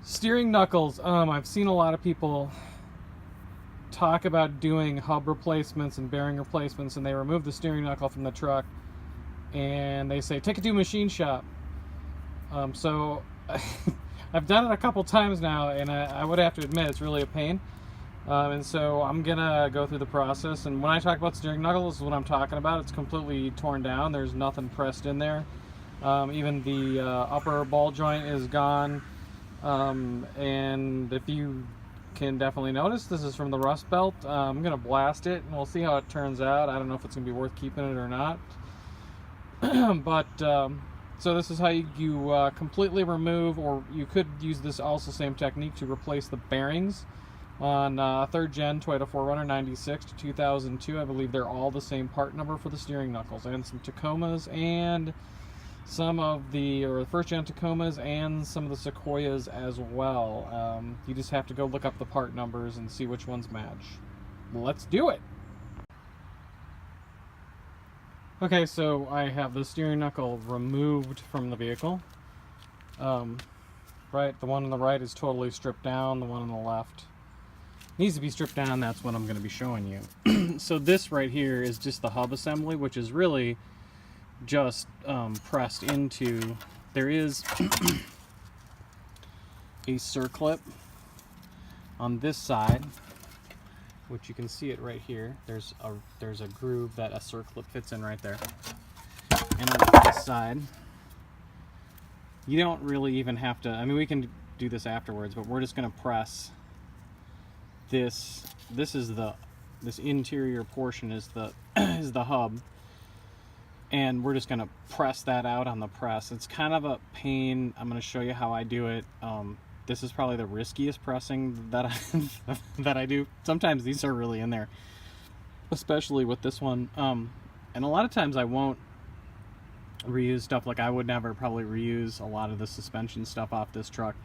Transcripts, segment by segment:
Steering knuckles. I've seen a lot of people talk about doing hub replacements and bearing replacements, and they remove the steering knuckle from the truck and they say take it to a machine shop. So I've done it a couple times now, and I would have to admit it's really a pain. And so I'm gonna go through the process. And when I talk about steering knuckles, this is what I'm talking about. It's completely torn down. There's nothing pressed in there. Even the upper ball joint is gone. And if you can definitely notice, this is from the rust belt. I'm gonna blast it and we'll see how it turns out. I don't know if it's gonna be worth keeping it or not. But so this is how you completely remove, or you could use this also same technique to replace the bearings on 3rd gen Toyota 4runner 96 to 2002. I believe they're all the same part number for the steering knuckles, and some Tacomas and some of the 1st gen Tacomas and some of the Sequoias as well. You just have to go look up the part numbers and see which ones match. Let's do it! Okay, so I have the steering knuckle removed from the vehicle. Right, the one on the right is totally stripped down, the one on the left needs to be stripped down. That's what I'm going to be showing you. So this right here is just the hub assembly, which is really just pressed into. There is a circlip on this side, which you can see it right here. There's a groove that a circlip fits in right there. And on this side, you don't really even have to, I mean, we can do this afterwards, but we're just going to press this. This interior portion is the is the hub, and we're just going to press that out on the press. It's kind of a pain. I'm going to show you how I do it. This is probably the riskiest pressing that that I do. Sometimes these are really in there, especially with this one. And a lot of times I won't reuse stuff. Like I would never probably reuse a lot of the suspension stuff off this truck.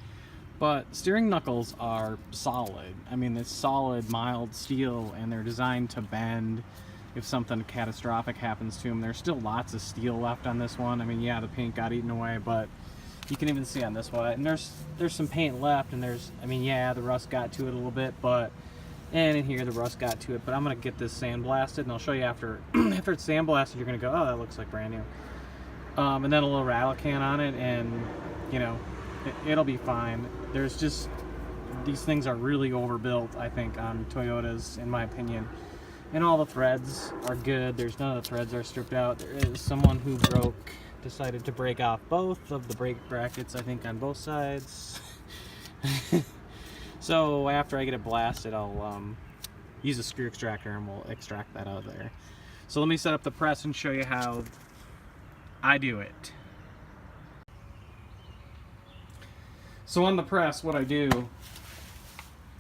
But steering knuckles are solid. I mean, it's solid, mild steel, and they're designed to bend if something catastrophic happens to them. There's still lots of steel left on this one. I mean, yeah, the paint got eaten away, but you can even see on this one, and there's some paint left, and I mean, yeah, the rust got to it a little bit, but, and in here the rust got to it, but I'm gonna get this sandblasted, and I'll show you after after it's sandblasted, you're gonna go, oh, that looks like brand new. And then a little rattle can on it, and you know, it'll be fine. There's just, these things are really overbuilt, I think, on Toyotas, in my opinion. And all the threads are good. There's none of the threads are stripped out. There is someone who decided to break off both of the brake brackets, I think, on both sides. So after I get it blasted, I'll use a screw extractor and we'll extract that out of there. So let me set up the press and show you how I do it. So on the press, what I do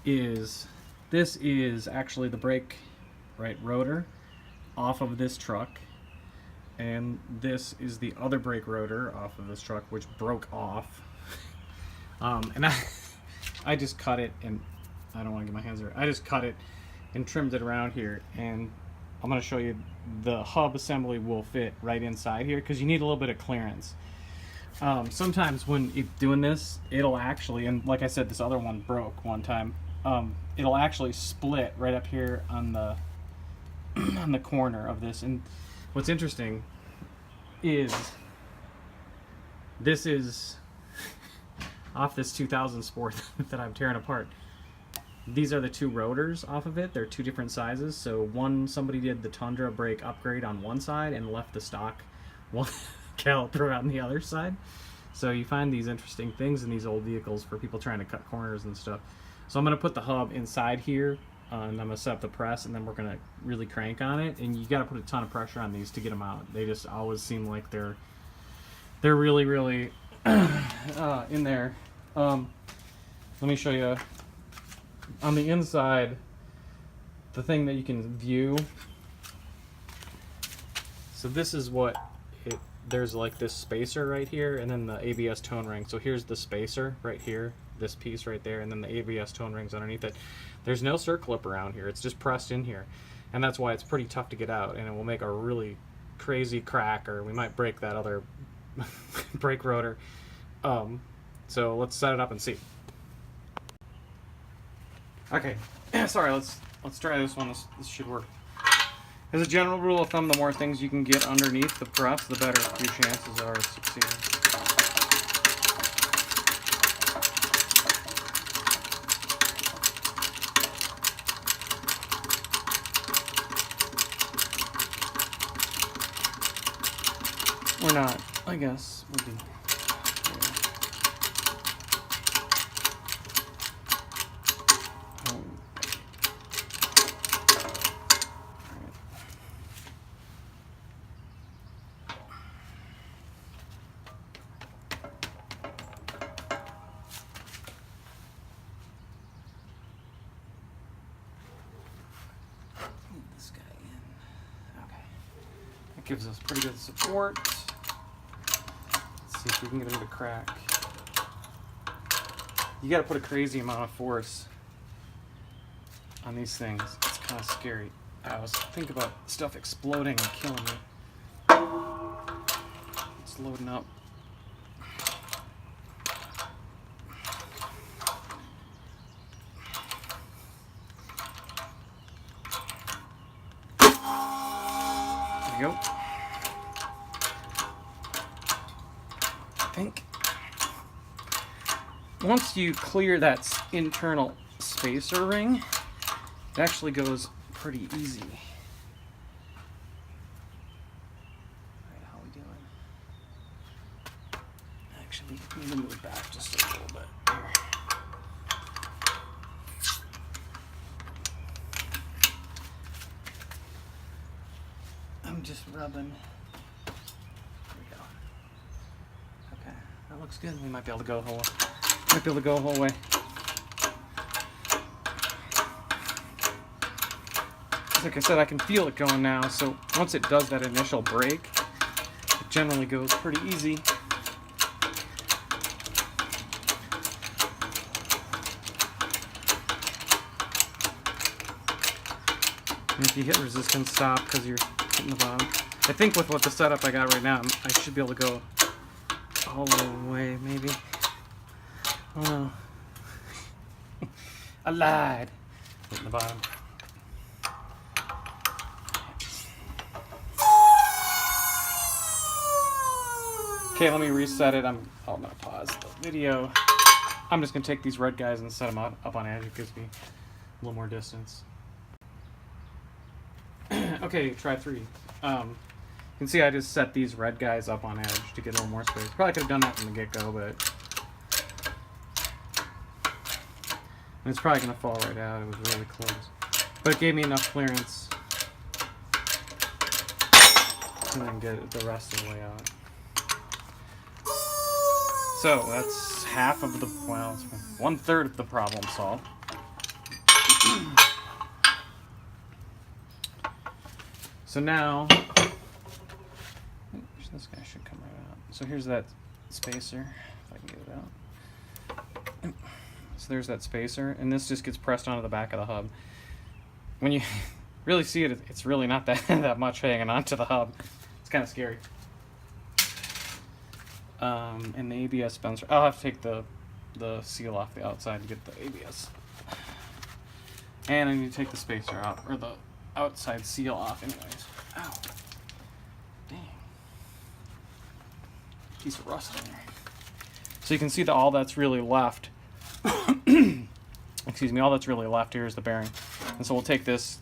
is, this is actually the brake rotor off of this truck, and this is the other brake rotor off of this truck, which broke off. And I just cut it, and I don't want to get my hands dirty. I just cut it and trimmed it around here, and I'm going to show you the hub assembly will fit right inside here because you need a little bit of clearance. Sometimes when you're doing this, it'll actually, and like I said, this other one broke one time, it'll actually split right up here on the on the corner of this. And what's interesting is this is off this 2000 Sport that I'm tearing apart. These are the two rotors off of it. They're two different sizes. So somebody did the Tundra brake upgrade on one side and left the stock one caliper on the other side. So you find these interesting things in these old vehicles for people trying to cut corners and stuff. So I'm going to put the hub inside here, and I'm going to set up the press, and then we're going to really crank on it. And you got to put a ton of pressure on these to get them out. They just always seem like they're really, really in there. Let me show you on the inside the thing that you can view. So this is what there's like this spacer right here, and then the ABS tone ring. So here's the spacer right here, this piece right there, and then the ABS tone rings underneath it. There's no circlip around here. It's just pressed in here, and that's why it's pretty tough to get out, and it will make a really crazy crack, or we might break that other brake rotor. So let's set it up and see. Okay, sorry, let's try this one. This should work. As a general rule of thumb, the more things you can get underneath the press, the better your chances are of succeeding. Or not, I guess, would be. This guy in. Okay. That gives us pretty good support. Let's see if we can get him to crack. You gotta put a crazy amount of force on these things. It's kind of scary. I always think about stuff exploding and killing me. It's loading up. There you go. I think once you clear that internal spacer ring, it actually goes pretty easy. Alright, how are we doing? Actually, I'm gonna move back just a little bit here. I'm just rubbing. There we go. Okay, that looks good. We might be able to go the whole way. Might be able to go the whole way. Like I said, I can feel it going now, so once it does that initial break, it generally goes pretty easy. And if you hit resistance, stop because you're hitting the bottom. I think with what the setup I got right now, I should be able to go all the way, maybe. Oh no. I lied. Hitting the bottom. Okay, let me reset it. I'm gonna pause the video. I'm just gonna take these red guys and set them up on edge. It gives me a little more distance. Okay, try 3. You can see I just set these red guys up on edge to get a little more space. Probably could have done that from the get-go, but and it's probably gonna fall right out. It was really close, but it gave me enough clearance to then get the rest of the way out. So that's half of the, well, it's 1/3 of the problem solved. So now, this guy should come right out. So here's that spacer, if I can get it out. So there's that spacer, and this just gets pressed onto the back of the hub. When you really see it, it's really not that much hanging onto the hub. It's kind of scary. And the ABS bouncer, I'll have to take the seal off the outside to get the ABS. And I need to take the spacer out, or the outside seal off anyways. Ow. Dang. Piece of rust in there. So you can see that all that's really left, excuse me, all that's really left here is the bearing. And so we'll take this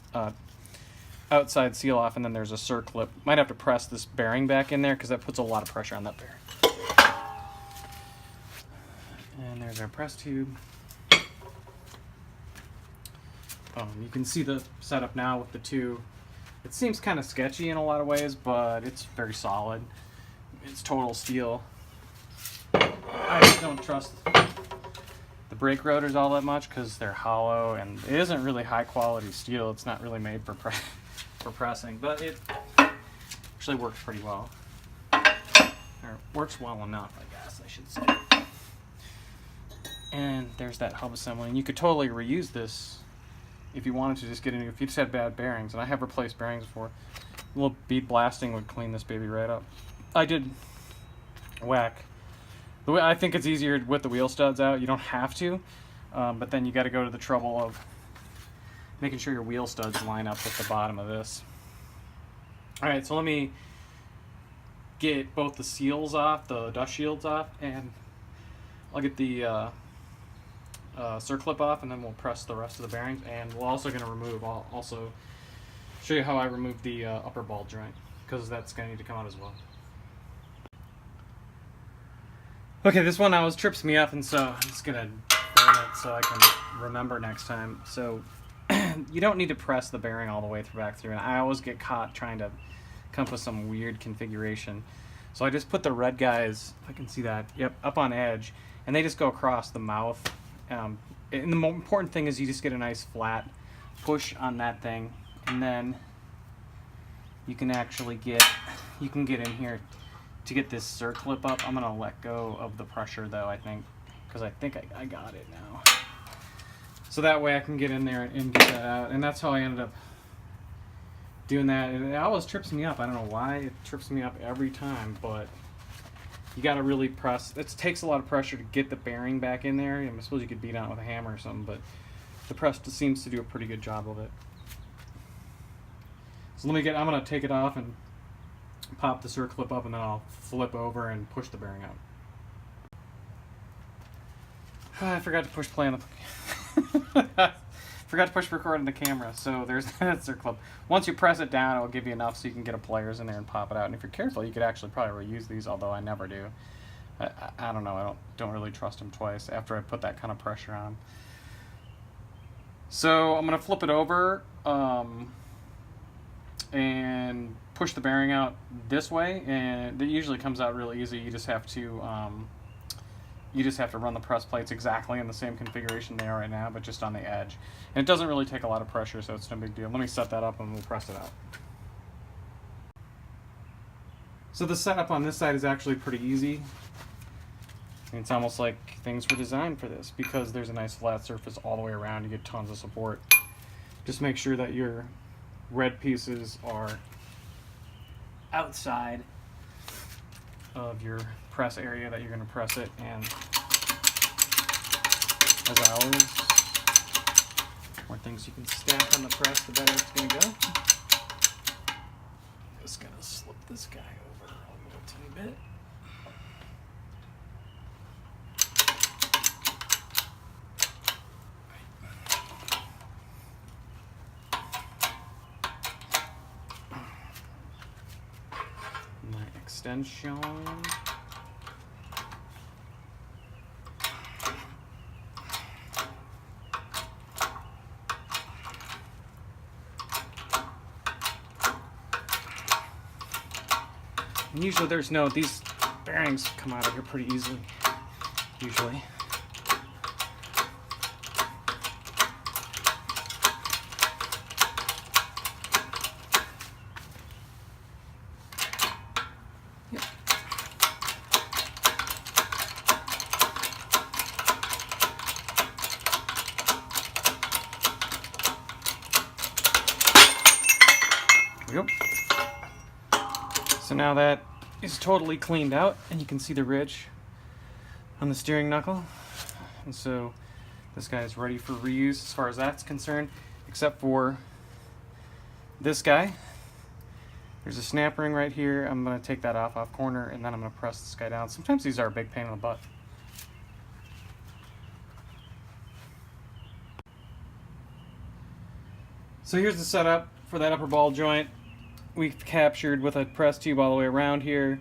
outside seal off, and then there's a circlip. Might have to press this bearing back in there because that puts a lot of pressure on that bearing. And there's our press tube. You can see the setup now with the two. It seems kind of sketchy in a lot of ways, but it's very solid. It's total steel. I just don't trust the brake rotors all that much because they're hollow, and it isn't really high quality steel. It's not really made for pressing, but it actually works pretty well. Or works well enough, I guess I should say. And there's that hub assembly, and you could totally reuse this if you wanted to. Just get into, if you just had bad bearings, and I have replaced bearings before. A little bead blasting would clean this baby right up. I did whack. The way I think it's easier with the wheel studs out. You don't have to, but then you got to go to the trouble of making sure your wheel studs line up with the bottom of this. Alright, so let me get both the seals off, the dust shields off, and I'll get the circlip off, and then we'll press the rest of the bearings. And we're also going to remove, I'll also show you how I remove the upper ball joint, because that's going to need to come out as well. Okay, this one always trips me up, and so I'm just going to burn it so I can remember next time. So you don't need to press the bearing all the way back through, and I always get caught trying to come up with some weird configuration. So I just put the red guys, if I can see that, yep, up on edge, and they just go across the mouth. And the most important thing is you just get a nice flat push on that thing, and then you can actually get, in here to get this circlip up. I'm gonna let go of the pressure though, I think, because I think I got it now. So that way I can get in there and get that out, and that's how I ended up doing that. And it always trips me up. I don't know why it trips me up every time, but you got to really press. It takes a lot of pressure to get the bearing back in there. I suppose you could beat on it with a hammer or something, but the press seems to do a pretty good job of it. So I'm going to take it off and pop the circlip up, and then I'll flip over and push the bearing out. I forgot to push play on the forgot to push record on the camera. So there's that circlip. Once you press it down, it'll give you enough so you can get a pliers in there and pop it out. And if you're careful, you could actually probably reuse these, although I never do. I don't know. I don't really trust them twice after I put that kind of pressure on. So I'm gonna flip it over and push the bearing out this way, and it usually comes out really easy. You just have to run the press plates exactly in the same configuration they are right now, but just on the edge. And it doesn't really take a lot of pressure, so it's no big deal. Let me set that up and we'll press it out. So the setup on this side is actually pretty easy. It's almost like things were designed for this, because there's a nice flat surface all the way around. You get tons of support. Just make sure that your red pieces are outside of your press area that you're going to press it, and as always, the more things you can stack on the press, the better it's going to go. Just going to slip this guy over a little teeny bit. My extension. And usually these bearings come out of here pretty easily, usually. Yep. There we go. So now that is totally cleaned out, and you can see the ridge on the steering knuckle. And so this guy is ready for reuse as far as that's concerned, except for this guy. There's a snap ring right here. I'm going to take that off corner, and then I'm going to press this guy down. Sometimes these are a big pain in the butt. So here's the setup for that upper ball joint. We've captured with a press tube all the way around here.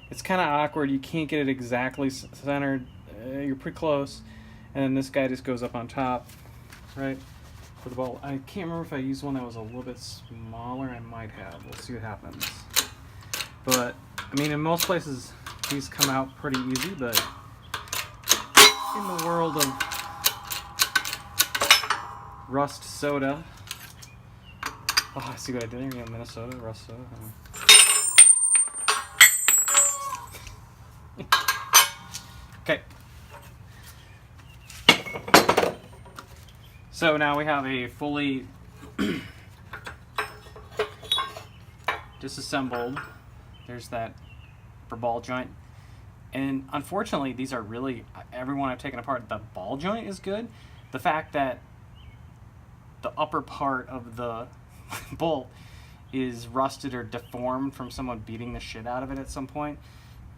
It's kind of awkward. You can't get it exactly centered. You're pretty close. And then this guy just goes up on top, right, for the ball. I can't remember if I used one that was a little bit smaller. I might have. We'll see what happens. But, I mean, in most places, these come out pretty easy, but in the world of rust soda, oh, I see what I did here. Yeah, Minnesota, rust soda. Okay. So now we have a fully disassembled. There's that for ball joint. And unfortunately, these are really, everyone I've taken apart, the ball joint is good. The fact that the upper part of the bolt is rusted or deformed from someone beating the shit out of it at some point,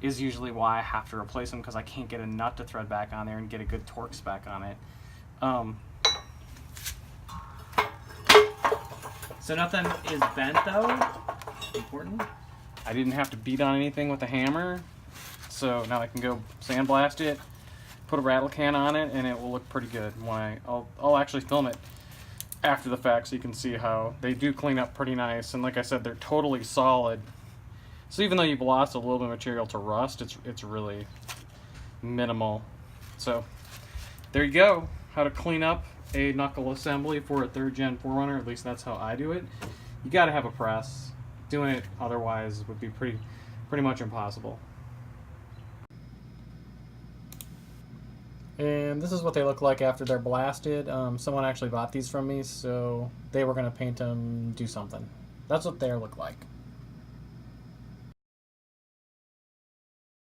is usually why I have to replace them, because I can't get a nut to thread back on there and get a good torque spec on it. So nothing is bent though. Important. I didn't have to beat on anything with a hammer, so now I can go sandblast it, put a rattle can on it, and it will look pretty good. When I'll actually film it after the fact so you can see how they do clean up pretty nice. And like I said, they're totally solid. So even though you've lost a little bit of material to rust, it's really minimal. So there you go, how to clean up a knuckle assembly for a 3rd gen 4runner. At least that's how I do it. You got to have a press. Doing it otherwise would be pretty much impossible. And this is what they look like after they're blasted. Someone actually bought these from me, so they were going to paint them, do something. That's what they look like.